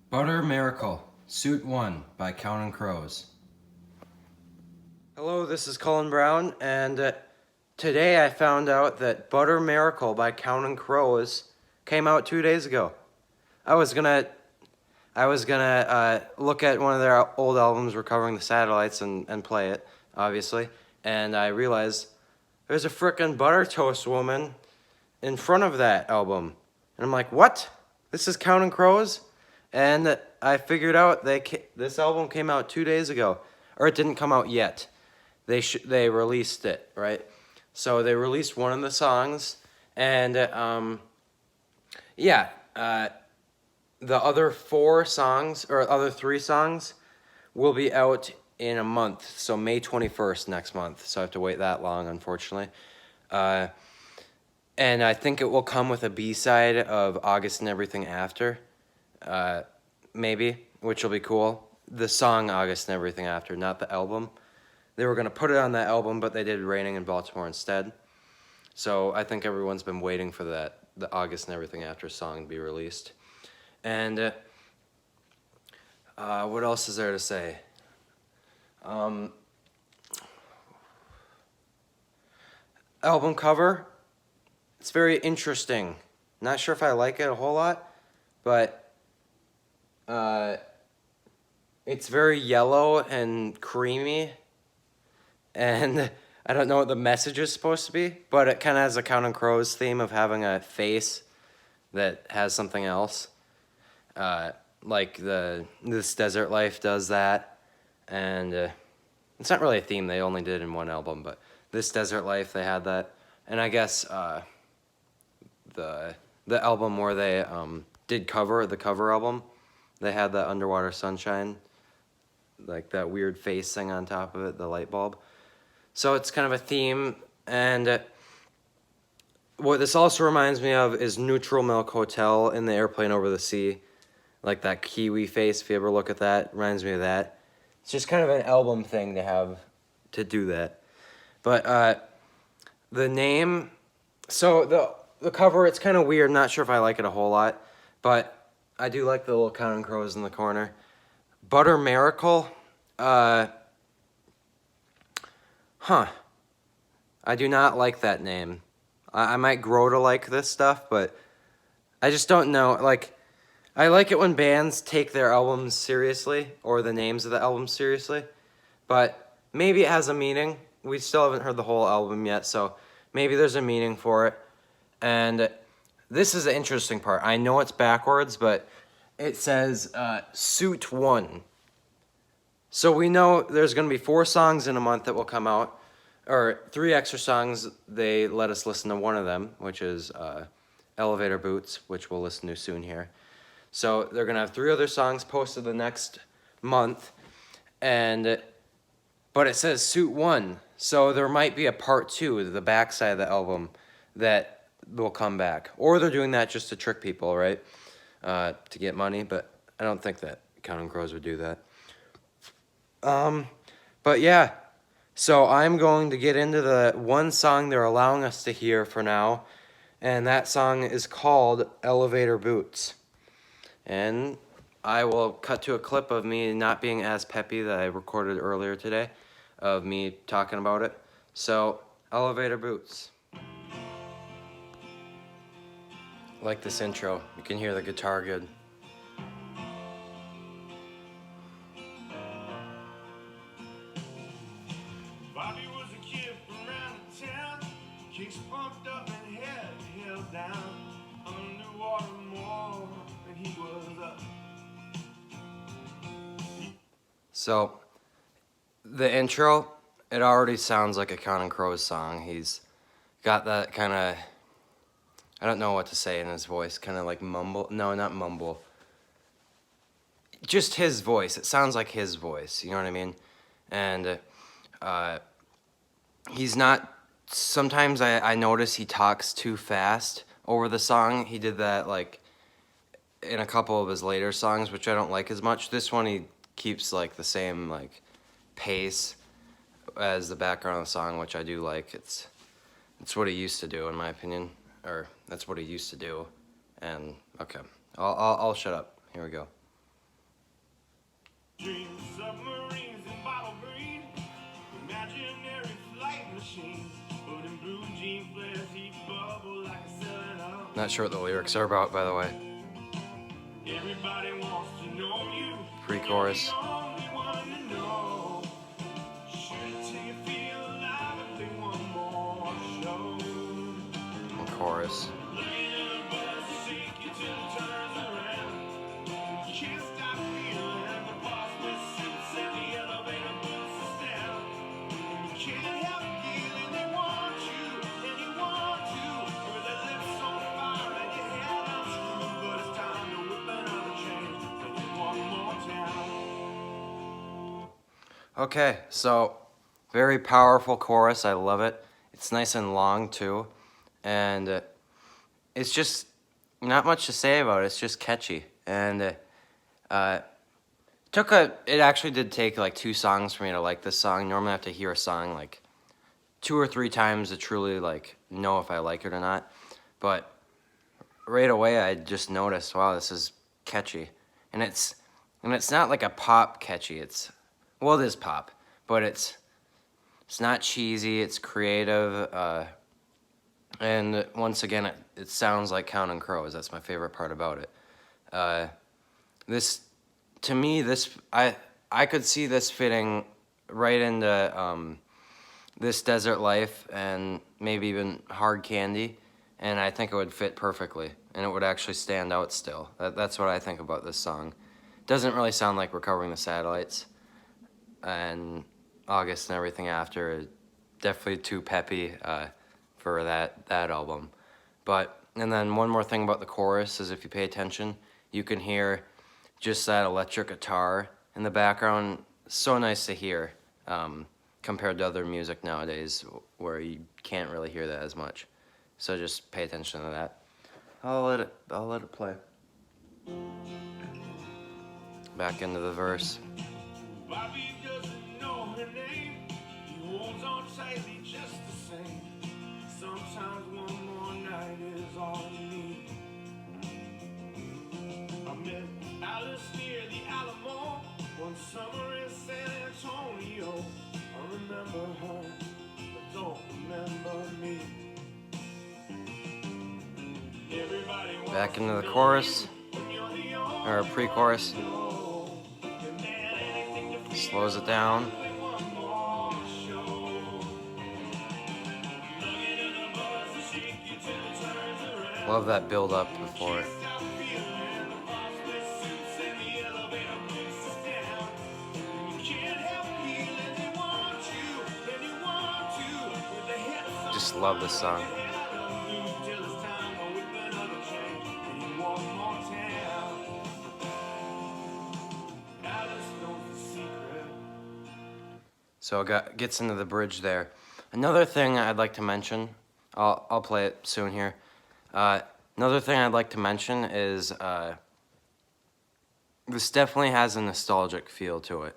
Butter Miracle, Suit 1 by Counting Crows. Hello, this is Cullen Brown, and today I found out that Butter Miracle by Counting Crows came out 2 days ago. I was gonna look at one of their old albums, Recovering the Satellites, and play it, obviously, and I realized there's a frickin' butter toast woman in front of that album. And I'm like, what? This is Counting Crows? And I figured out this album came out 2 days ago. Or it didn't come out yet. They released it, right? So they released one of the songs. And the other 4 songs, or other 3 songs, will be out in a month. So May 21st next month. So I have to wait that long, unfortunately. And I think it will come with a B-side of August and Everything After, maybe, which will be cool. The song August and Everything After, not the album. They were going to put it on that album, but they did Raining in Baltimore instead. So I think everyone's been waiting for the August and Everything After song to be released. And what else is there to say? Album cover. It's very interesting. Not sure if I like it a whole lot, but it's very yellow and creamy, and I don't know what the message is supposed to be, but it kind of has a Counting Crows theme of having a face that has something else, like This Desert Life does that, and it's not really a theme, they only did it in one album, but This Desert Life, they had that, and I guess the album where they did the cover album, they had that Underwater Sunshine, like that weird face thing on top of it, the light bulb. So it's kind of a theme, and what this also reminds me of is Neutral Milk Hotel in the Airplane Over the Sea, like that kiwi face, if you ever look at that, reminds me of that. It's just kind of an album thing to have, to do that. But the name, so the cover, it's kind of weird. Not sure if I like it a whole lot, but I do like the little Counting Crows in the corner. Butter Miracle, I do not like that name. I might grow to like this stuff, but I just don't know. Like, I like it when bands take their albums seriously, or the names of the albums seriously, but maybe it has a meaning. We still haven't heard the whole album yet, so maybe there's a meaning for it. And this is the interesting part. I know it's backwards, but it says Suit 1. So we know there's going to be 4 songs in a month that will come out, or 3 extra songs. They let us listen to one of them, which is Elevator Boots, which we'll listen to soon here. So they're going to have 3 other songs posted the next month, but it says Suit 1. So there might be a part 2, the backside of the album, that will come back, or they're doing that just to trick people, right, to get money, but I don't think that Counting Crows would do that. But yeah, so I'm going to get into the one song they're allowing us to hear for now, and that song is called Elevator Boots, and I will cut to a clip of me not being as peppy that I recorded earlier today, of me talking about it. So, Elevator Boots. Like this intro, you can hear the guitar good. Bobby was a kid from around the town, kicks pumped up and head held down, underwater more than he was up. So, the intro, it already sounds like a Counting Crows song. He's got that kind of, I don't know what to say in his voice, kind of like mumble. No, not mumble. Just his voice. It sounds like his voice, you know what I mean? And he's not, sometimes I notice he talks too fast over the song. He did that like in a couple of his later songs, which I don't like as much. This one he keeps like the same like pace as the background of the song, which I do like. It's what he used to do, in my opinion. Or that's what he used to do. And okay, I'll shut up. Here we go. Dreams, submarines, and bottle green. Imaginary flight machines. But in blue jean flares, he bubble like a 7-Up. Not sure what the lyrics are about, by the way. Everybody wants to know you. Pre-chorus. You're the only one to know. Shoot it till you feel alive and play one more show. And chorus. Looking at a bus, shake you till it turns around. You can't stop feeling the boss with suits and the elevator boots us down. And you can't help feeling they want you, and you want to. With their lips on fire and your head unscrewed. But it's time to whip another chain and hit one more town. Okay, so very powerful chorus. I love it. It's nice and long too, and it's just not much to say about it. It's just catchy, and it actually did take like 2 songs for me to like this song. Normally I have to hear a song like 2 or 3 times to truly like know if I like it or not. But right away I just noticed, wow, this is catchy. And it's not like a pop catchy. It is pop, but it's not cheesy, it's creative, and once again it sounds like Counting Crows. That's my favorite part about it. This to me, I could see this fitting right into This Desert Life and maybe even Hard Candy, and I think it would fit perfectly, and it would actually stand out still. That's what I think about this song. It doesn't really sound like Recovering the Satellites and August and everything after. Definitely too peppy for that album. And then one more thing about the chorus is if you pay attention, you can hear just that electric guitar in the background. So nice to hear compared to other music nowadays where you can't really hear that as much. So just pay attention to that. I'll let it play. Back into the verse. Bobby doesn't know her name. He holds on tightly just the same. Sometimes one more night is all you need. I met Alice near the Alamo one summer in San Antonio. I remember her, but don't remember me. Everybody wants Back into the to know chorus, you when you're the only or pre-chorus. one to know. And man, anything to feel Slows it down. play one more show. Looking in the bus to shake you till it turns around. Love that build up before it. Can't stop feeling the boss with suits and the elevator boots us down. You can't help feeling they want you, and you want to. With the hips on Just love this song. your head unscrewed till it's time to whip another chain and hit one more town. Alice knows the secret. So it gets into the bridge there. Another thing I'd like to mention, I'll play it soon here. Another thing I'd like to mention is this definitely has a nostalgic feel to it.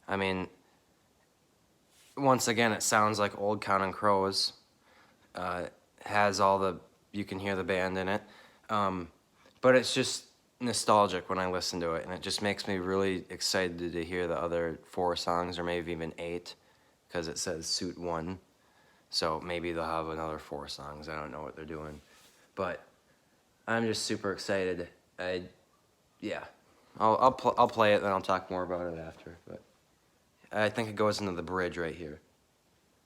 I mean, once again, it sounds like old Counting Crows. Has you can hear the band in it. But it's just nostalgic when I listen to it, and it just makes me really excited to hear the other 4 songs, or maybe even 8, because it says Suit 1. So maybe they'll have another 4 songs. I don't know what they're doing. But I'm just super excited. I'll play it, then I'll talk more about it after. But I think it goes into the bridge right here.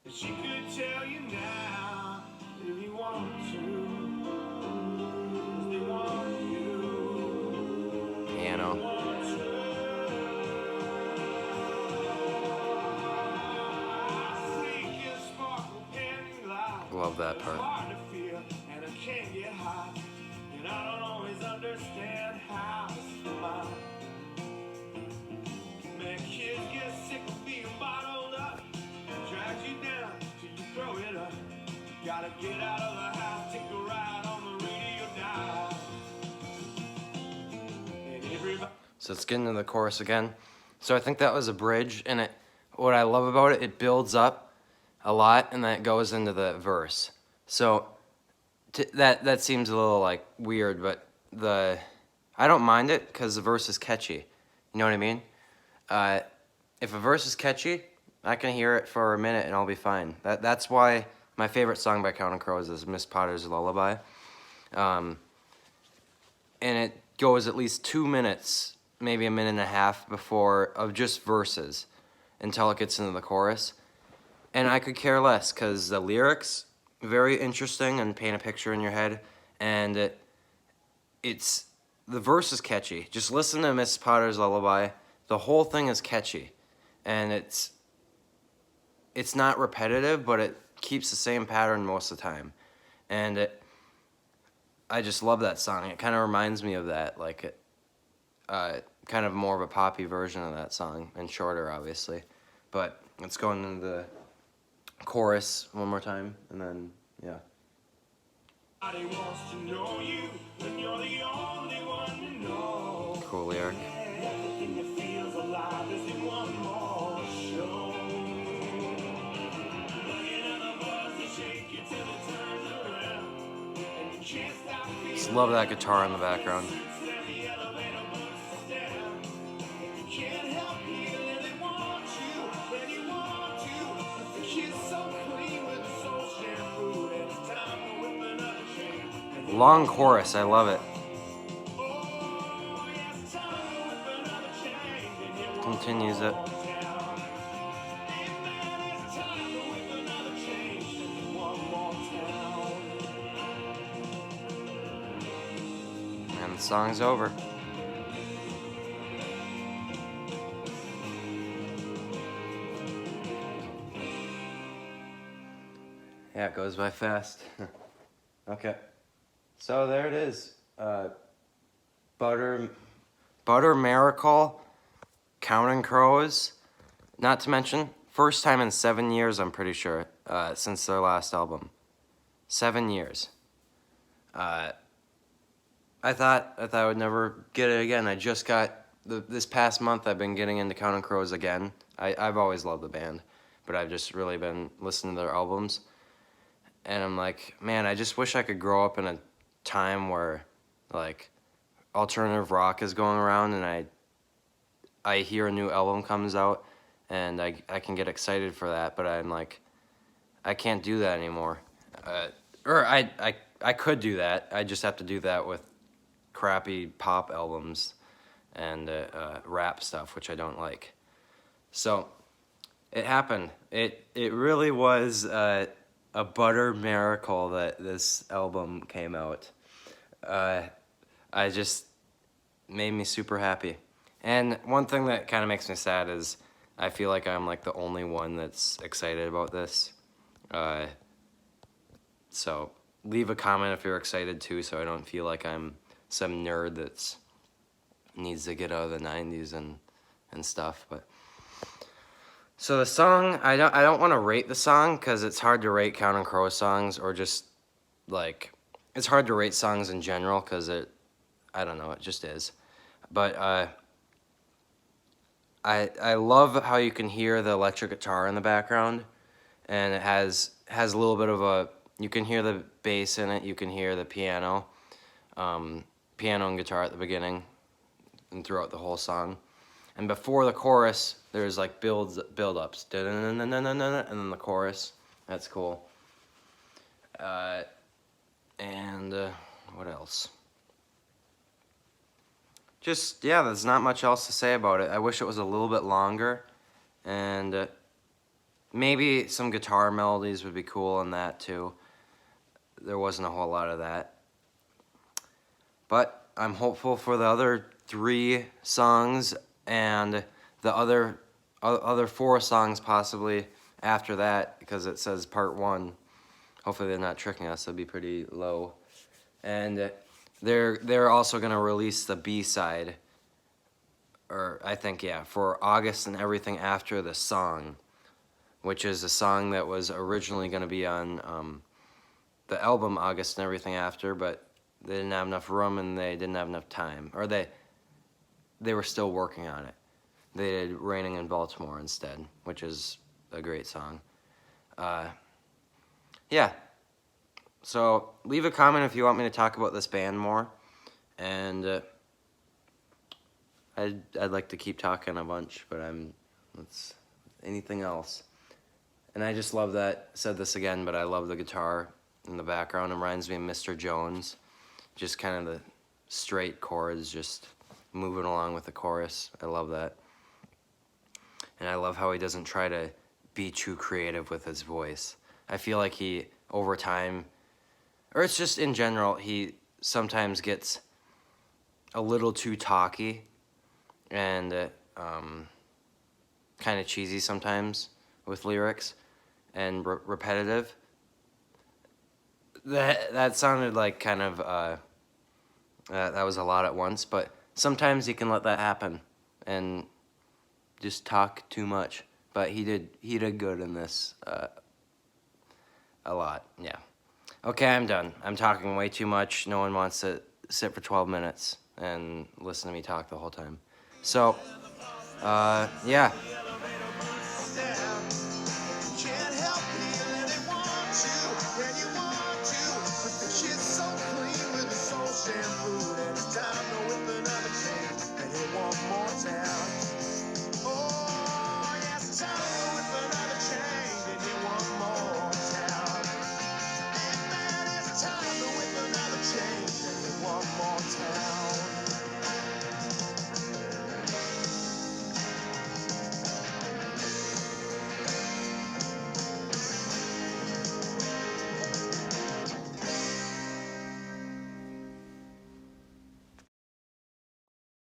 She could tell you now if you want to. 'Cause they want you. Piano. Want you. I think you sparkle and glide. Love that It's part. hard to feel, and I can't get high. And I don't always understand how it's mine. Man, kids get sick of being bottled up. Drags you down till you throw it up. Gotta get out of the house, take a ride on the radio dial. And everybody. So let's get into the chorus again. So I think that was a bridge, and what I love about it, it builds up a lot, and then it goes into the verse. So that seems a little like weird, but I don't mind it because the verse is catchy. You know what I mean? If a verse is catchy, I can hear it for a minute and I'll be fine. That's why my favorite song by Counting Crows is Miss Potter's Lullaby. And it goes at least 2 minutes, maybe a minute and a half before of just verses until it gets into the chorus. And I could care less because the lyrics, very interesting and paint a picture in your head. And it's the verse is catchy. Just listen to Miss Potter's Lullaby. The whole thing is catchy. And it's not repetitive, but it keeps the same pattern most of the time. And I just love that song. It kind of reminds me of that, like kind of more of a poppy version of that song, and shorter, obviously. But let's go into the chorus one more time, and then, yeah. Nobody wants to know you when you're the only one to know. Cool lyric. Everything that feels alive is in one more show. Looking at the buzz that shake you till it turns around. And you can't stop feeling. Just love that guitar in the background. The elevator moves down. You can't help feeling they want you when you want to. The kiss so clean with the soul shampoo. And it's time to whip another chain. Long chorus, I love it. Oh, yeah, it's time to whip another chain. And you won't Continues it. fall down. Man, it's time to whip another chain. And one more town. And the song's over. Yeah, it goes by fast. Okay. So there it is. Butter Miracle, Counting Crows. Not to mention, first time in 7 years, I'm pretty sure, since their last album. 7 years. I thought I would never get it again. I just got this past month. I've been getting into Counting Crows again. I've always loved the band, but I've just really been listening to their albums, and I'm like, man, I just wish I could grow up in a time where, like, alternative rock is going around, and I hear a new album comes out, and I can get excited for that, but I'm like, I can't do that anymore. Or I could do that. I just have to do that with crappy pop albums and rap stuff, which I don't like. So it happened. It really was a butter miracle that this album came out. I just made me super happy. And one thing that kind of makes me sad is I feel like I'm like the only one that's excited about this. So leave a comment if you're excited too, so I don't feel like I'm some nerd that's needs to get out of the 90s and stuff. But so the song, I don't want to rate the song because it's hard to rate Counting Crows songs, or just like it's hard to rate songs in general because I don't know, it just is. But I love how you can hear the electric guitar in the background, and it has a little bit of a, you can hear the bass in it, you can hear the piano and guitar at the beginning and throughout the whole song. And before the chorus, there's like build-ups, and then the chorus. That's cool. And what else? Just, yeah, there's not much else to say about it. I wish it was a little bit longer, and maybe some guitar melodies would be cool in that too. There wasn't a whole lot of that. But I'm hopeful for the other 3 songs and the other 4 songs possibly after that, because it says part 1. Hopefully they're not tricking us. It'll be pretty low. And they're also going to release the B-side, or I think, yeah, for August and everything after the song, which is a song that was originally going to be on the album August and Everything After, but they didn't have enough room and they didn't have enough time, or they were still working on it. They did Raining in Baltimore instead, which is a great song. Yeah. So leave a comment if you want me to talk about this band more, and I'd like to keep talking a bunch, but let's anything else. And I just love that. Said this again, but I love the guitar in the background. It reminds me of Mr. Jones. Just kind of the straight chords, just moving along with the chorus. I love that. And I love how he doesn't try to be too creative with his voice. I feel like he, over time, or it's just in general, he sometimes gets a little too talky and kind of cheesy sometimes with lyrics and repetitive. That sounded like kind of that was a lot at once, but sometimes he can let that happen and just talk too much. But he did good in this a lot. Yeah. Okay, I'm done. I'm talking way too much. No one wants to sit for 12 minutes and listen to me talk the whole time. So, yeah.